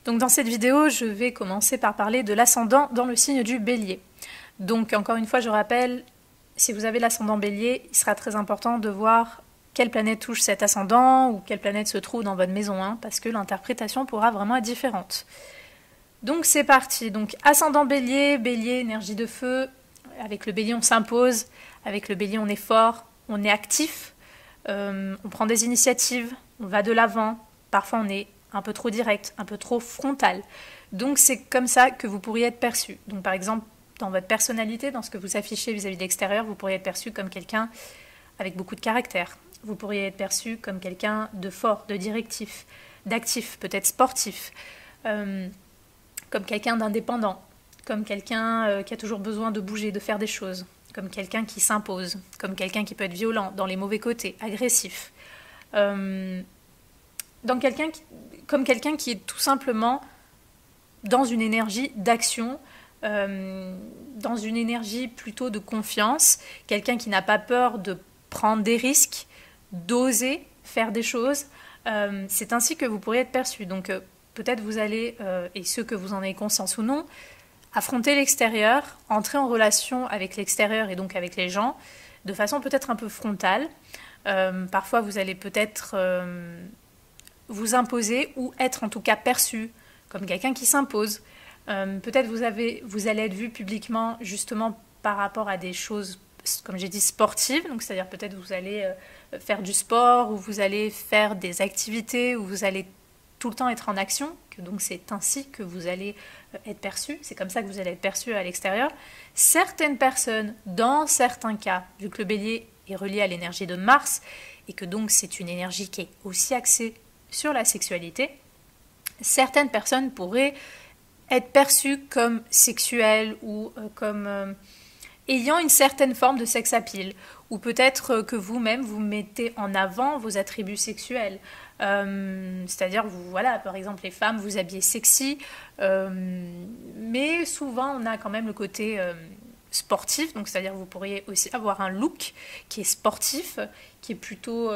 Donc dans cette vidéo, je vais commencer par parler de l'ascendant dans le signe du Bélier. Donc encore une fois, je rappelle, si vous avez l'ascendant Bélier, il sera très important de voir quelle planète touche cet ascendant ou quelle planète se trouve dans votre maison 1, parce que l'interprétation pourra vraiment être différente. Donc c'est parti. Donc ascendant Bélier, Bélier, énergie de feu. Avec le Bélier, on s'impose. Avec le Bélier, on est fort, on est actif. On prend des initiatives, on va de l'avant. Parfois, on est un peu trop direct, un peu trop frontal. Donc c'est comme ça que vous pourriez être perçu. Donc par exemple, dans votre personnalité, dans ce que vous affichez vis-à-vis de l'extérieur, vous pourriez être perçu comme quelqu'un avec beaucoup de caractère. Vous pourriez être perçu comme quelqu'un de fort, de directif, d'actif, peut-être sportif, comme quelqu'un d'indépendant, comme quelqu'un qui a toujours besoin de bouger, de faire des choses, comme quelqu'un qui s'impose, comme quelqu'un qui peut être violent dans les mauvais côtés, agressif. Comme quelqu'un qui est tout simplement dans une énergie d'action, dans une énergie plutôt de confiance, quelqu'un qui n'a pas peur de prendre des risques, d'oser faire des choses. C'est ainsi que vous pourriez être perçu. Donc peut-être vous allez, et ce que vous en avez conscience ou non, affronter l'extérieur, entrer en relation avec l'extérieur et donc avec les gens, de façon peut-être un peu frontale. Parfois vous allez peut-être vous imposer ou être en tout cas perçu comme quelqu'un qui s'impose. Peut-être vous allez être vu publiquement justement par rapport à des choses, comme j'ai dit, sportives. Donc c'est-à-dire peut-être vous allez faire du sport ou vous allez faire des activités où vous allez tout le temps être en action. Donc c'est ainsi que vous allez être perçu. C'est comme ça que vous allez être perçu à l'extérieur. Certaines personnes, dans certains cas, vu que le Bélier est relié à l'énergie de Mars et que donc c'est une énergie qui est aussi axée sur la sexualité, certaines personnes pourraient être perçues comme sexuelles ou comme ayant une certaine forme de sex appeal, ou peut-être que vous-même vous mettez en avant vos attributs sexuels. C'est-à-dire, voilà, par exemple, les femmes, vous habillez sexy, mais souvent on a quand même le côté sportif, donc c'est-à-dire vous pourriez aussi avoir un look qui est sportif, qui est plutôt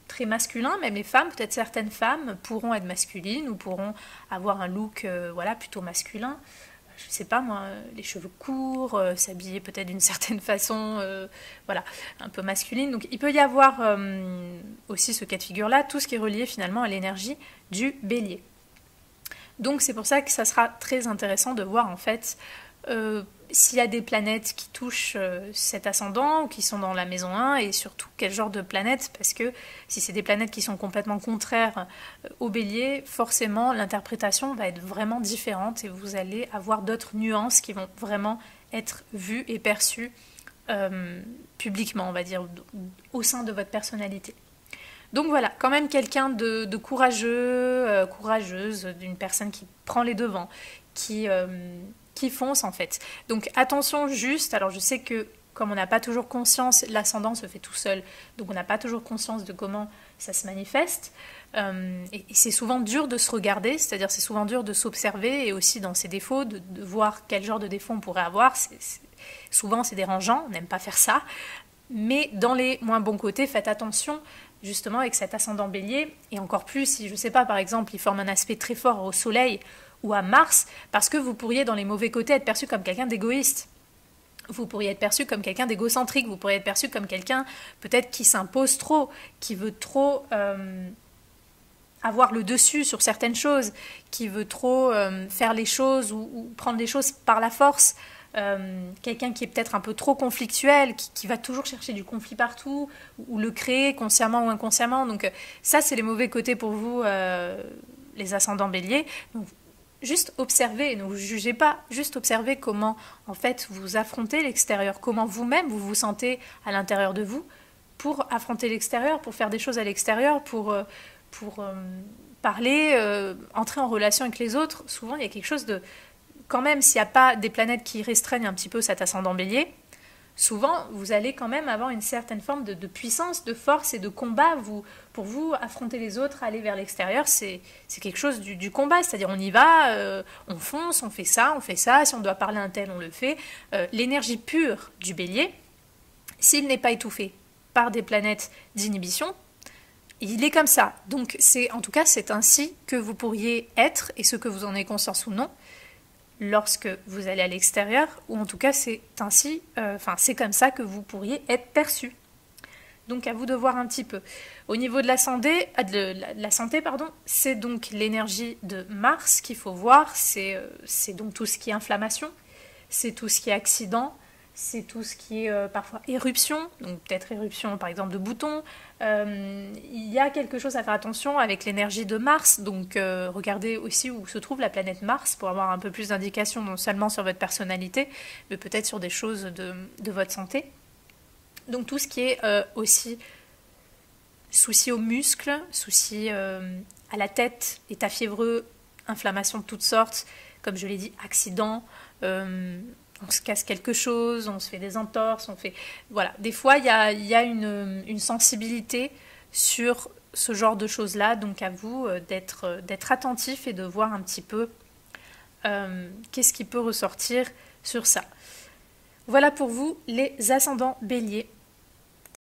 très masculin. Même les femmes, peut-être certaines femmes pourront être masculines ou pourront avoir un look voilà, plutôt masculin. Je sais pas moi, les cheveux courts, s'habiller peut-être d'une certaine façon, voilà, un peu masculine. Donc il peut y avoir aussi ce cas de figure-là, tout ce qui est relié finalement à l'énergie du Bélier. Donc c'est pour ça que ça sera très intéressant de voir en fait s'il y a des planètes qui touchent cet ascendant ou qui sont dans la maison 1 et surtout quel genre de planètes, parce que si c'est des planètes qui sont complètement contraires au Bélier, forcément l'interprétation va être vraiment différente et vous allez avoir d'autres nuances qui vont vraiment être vues et perçues publiquement, on va dire, au sein de votre personnalité. Donc voilà, quand même quelqu'un de courageux, courageuse, d'une personne qui prend les devants, qui fonce en fait. Donc attention juste, alors je sais que comme on n'a pas toujours conscience, l'ascendant se fait tout seul, donc on n'a pas toujours conscience de comment ça se manifeste, et c'est souvent dur de se regarder, c'est-à-dire c'est souvent dur de s'observer et aussi dans ses défauts, de voir quel genre de défauts on pourrait avoir. Souvent c'est dérangeant, on n'aime pas faire ça, mais dans les moins bons côtés, faites attention justement avec cet ascendant Bélier, et encore plus si, je ne sais pas, par exemple, il forme un aspect très fort au Soleil ou à Mars, parce que vous pourriez dans les mauvais côtés être perçu comme quelqu'un d'égoïste. Vous pourriez être perçu comme quelqu'un d'égocentrique, vous pourriez être perçu comme quelqu'un peut-être qui s'impose trop, qui veut trop avoir le dessus sur certaines choses, qui veut trop faire les choses ou prendre les choses par la force. Quelqu'un qui est peut-être un peu trop conflictuel, qui va toujours chercher du conflit partout, ou le créer consciemment ou inconsciemment. Donc ça, c'est les mauvais côtés pour vous, les ascendants Bélier. Donc, juste observez, ne vous jugez pas, juste observez comment en fait vous affrontez l'extérieur, comment vous-même vous vous sentez à l'intérieur de vous pour affronter l'extérieur, pour faire des choses à l'extérieur, pour parler, entrer en relation avec les autres. Souvent il y a quelque chose de, quand même s'il n'y a pas des planètes qui restreignent un petit peu cet ascendant Bélier, souvent vous allez quand même avoir une certaine forme de puissance, de force et de combat. Pour vous, affronter les autres, aller vers l'extérieur, c'est quelque chose du combat, c'est-à-dire on y va, on fonce, on fait ça, si on doit parler à un tel, on le fait. L'énergie pure du Bélier, s'il n'est pas étouffé par des planètes d'inhibition, il est comme ça. Donc en tout cas, c'est ainsi que vous pourriez être, et ce que vous en avez conscience ou non, lorsque vous allez à l'extérieur, ou en tout cas c'est ainsi, c'est comme ça que vous pourriez être perçu. Donc à vous de voir un petit peu. Au niveau de la santé, c'est donc l'énergie de Mars qu'il faut voir, c'est donc tout ce qui est inflammation, c'est tout ce qui est accident, c'est tout ce qui est parfois éruption, donc peut-être éruption par exemple de boutons. Il y a quelque chose à faire attention avec l'énergie de Mars, donc regardez aussi où se trouve la planète Mars pour avoir un peu plus d'indications non seulement sur votre personnalité, mais peut-être sur des choses de votre santé. Donc tout ce qui est aussi soucis aux muscles, soucis à la tête, état fiévreux, inflammation de toutes sortes, comme je l'ai dit, accident, on se casse quelque chose, on se fait des entorses, Voilà, des fois il y a une sensibilité sur ce genre de choses-là, donc à vous d'être attentif et de voir un petit peu qu'est-ce qui peut ressortir sur ça. Voilà pour vous les ascendants béliers.